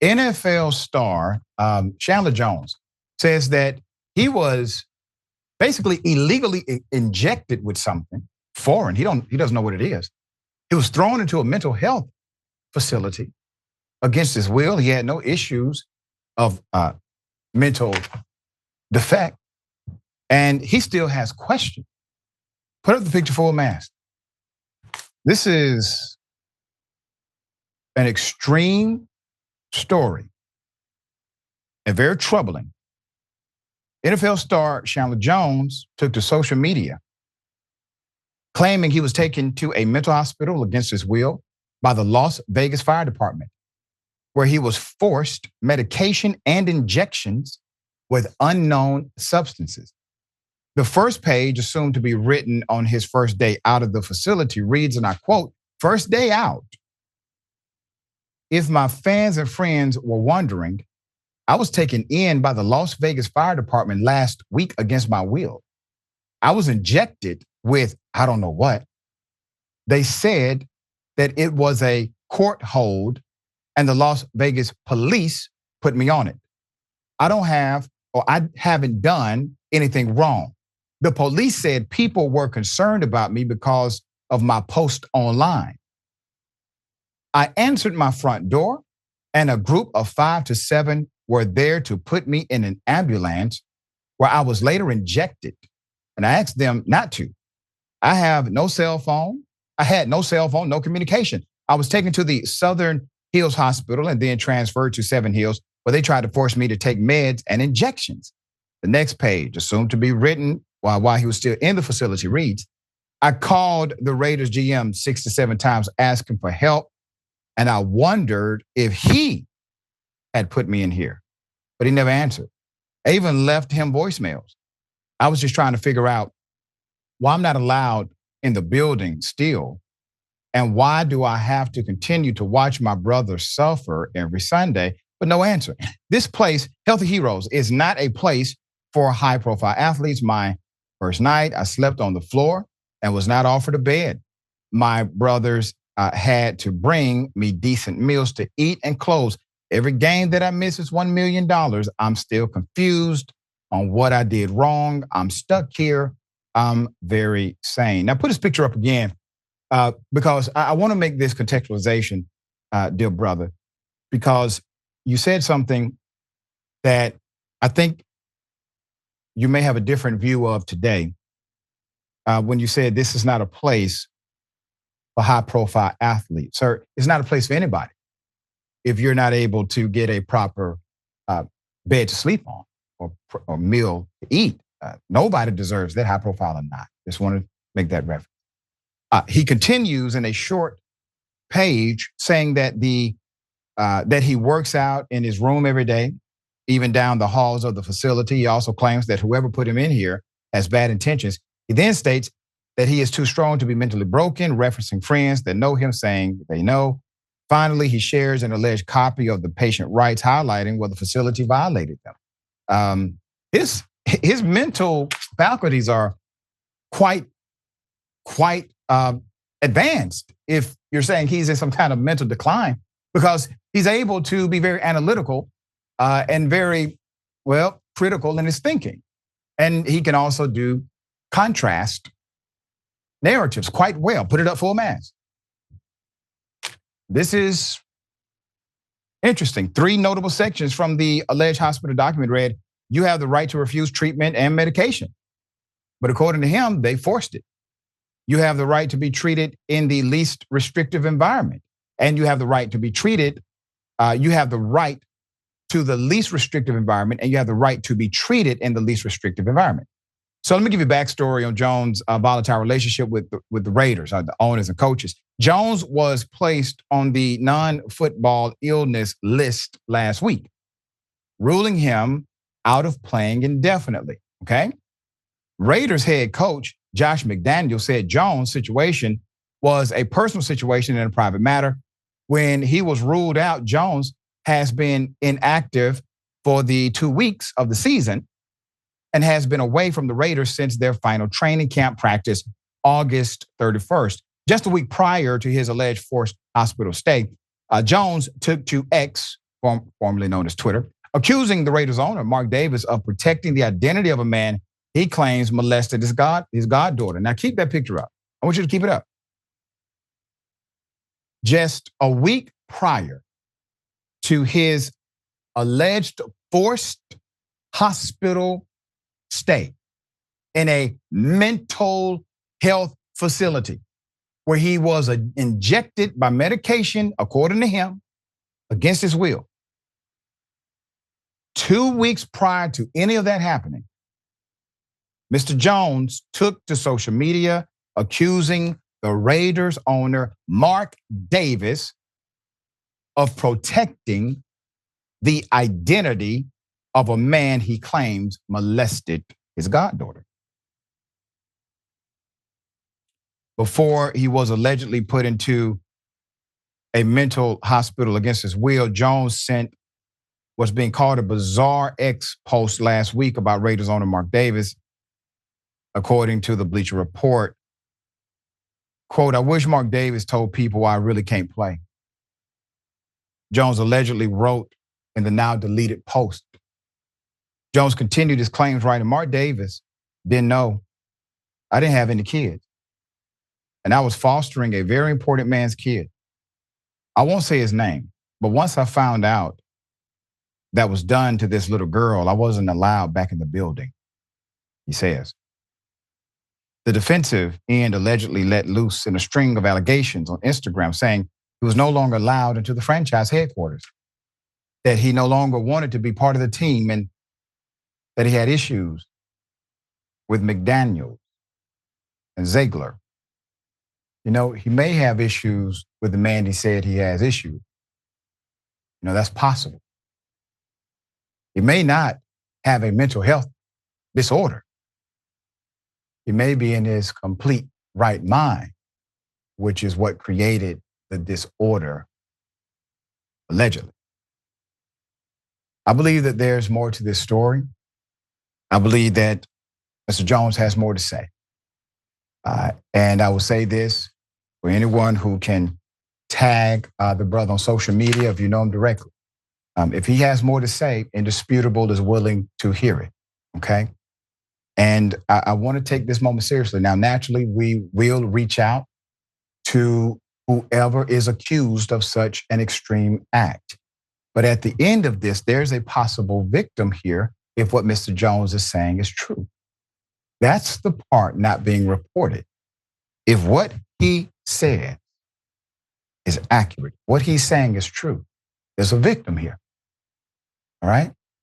NFL star Chandler Jones says that he was basically illegally injected with something foreign. He doesn't know what it is. He was thrown into a mental health facility against his will. He had no issues of mental defect, and he still has questions. Put up the picture full mask. This is an extreme story and very troubling. NFL star Chandler Jones took to social media claiming he was taken to a mental hospital against his will by the Las Vegas Fire Department, where he was forced medication and injections with unknown substances. The first page, assumed to be written on his first day out of the facility, reads, and I quote, "First day out. If my fans and friends were wondering, I was taken in by the Las Vegas Fire Department last week against my will. I was injected with I don't know what. They said that it was a court hold and the Las Vegas police put me on it. I haven't done anything wrong. The police said people were concerned about me because of my post online. I answered my front door and a group of 5 to 7 were there to put me in an ambulance where I was later injected. And I asked them not to. I have no cell phone. I had no cell phone, no communication. I was taken to the Southern Hills Hospital and then transferred to Seven Hills, where they tried to force me to take meds and injections. The next page, assumed to be written while he was still in the facility, reads, I called the Raiders GM 6 to 7 times asking for help, and I wondered if he had put me in here, but he never answered. I even left him voicemails. I was just trying to figure out why I'm not allowed in the building still, and why do I have to continue to watch my brother suffer every Sunday, but no answer. This place, Healthy Heroes, is not a place for high-profile athletes. My first night, I slept on the floor and was not offered a bed. My brothers had to bring me decent meals to eat and clothes. Every game that I miss is $1 million. I'm still confused on what I did wrong. I'm stuck here. I'm very sane. Now put this picture up again because I want to make this contextualization, dear brother, because you said something that I think you may have a different view of today when you said this is not a place for high-profile athletes. Sir, it's not a place for anybody if you're not able to get a proper bed to sleep on or meal to eat. Nobody deserves that, high profile or not. Just want to make that reference. He continues in a short page saying that that he works out in his room every day, even down the halls of the facility. He also claims that whoever put him in here has bad intentions. He then states that he is too strong to be mentally broken, referencing friends that know him, saying they know. Finally, he shares an alleged copy of the patient rights, highlighting where the facility violated them. His mental faculties are quite advanced if you're saying he's in some kind of mental decline, because he's able to be very analytical and very, critical in his thinking. And he can also do contrast narratives quite well. Put it up full mass. This is interesting. 3 notable sections from the alleged hospital document read, you have the right to refuse treatment and medication. But according to him, they forced it. You have the right to be treated in the least restrictive environment. And you have the right to be treated, you have the right to the least restrictive environment, and you have the right to be treated in the least restrictive environment. So let me give you a backstory on Jones' volatile relationship with the Raiders, the owners and coaches. Jones was placed on the non-football illness list last week, ruling him out of playing indefinitely, okay? Raiders head coach Josh McDaniels said Jones' situation was a personal situation and a private matter. When he was ruled out, Jones has been inactive for the 2 weeks of the season and has been away from the Raiders since their final training camp practice, August 31st. Just a week prior to his alleged forced hospital stay, Jones took to X formerly known as Twitter, accusing the Raiders owner, Mark Davis, of protecting the identity of a man he claims molested his goddaughter. Now keep that picture up. I want you to keep it up. Just a week prior to his alleged forced hospital stay in a mental health facility where he was injected by medication, according to him, against his will. 2 weeks prior to any of that happening, Mr. Jones took to social media accusing the Raiders owner, Mark Davis, of protecting the identity of a man he claims molested his goddaughter. Before he was allegedly put into a mental hospital against his will, Jones sent what's being called a bizarre X post last week about Raiders owner Mark Davis. According to the Bleacher Report, quote, "I wish Mark Davis told people I really can't play." Jones allegedly wrote in the now deleted post. Jones continued his claims writing, "Mark Davis didn't know I didn't have any kids, and I was fostering a very important man's kid. I won't say his name, but once I found out that was done to this little girl, I wasn't allowed back in the building," he says. The defensive end allegedly let loose in a string of allegations on Instagram saying he was no longer allowed into the franchise headquarters, that he no longer wanted to be part of the team, and that he had issues with McDaniels and Ziegler. You know, he may have issues with the man he said he has issues. You know, that's possible. He may not have a mental health disorder. He may be in his complete right mind, which is what created the disorder, allegedly. I believe that there's more to this story. I believe that Mr. Jones has more to say. And I will say this for anyone who can tag the brother on social media, if you know him directly. If he has more to say, Indisputable is willing to hear it, okay? And I want to take this moment seriously. Now, naturally, we will reach out to whoever is accused of such an extreme act. But at the end of this, there's a possible victim here if what Mr. Jones is saying is true. That's the part not being reported. If what he said is accurate, what he's saying is true, there's a victim here. All right?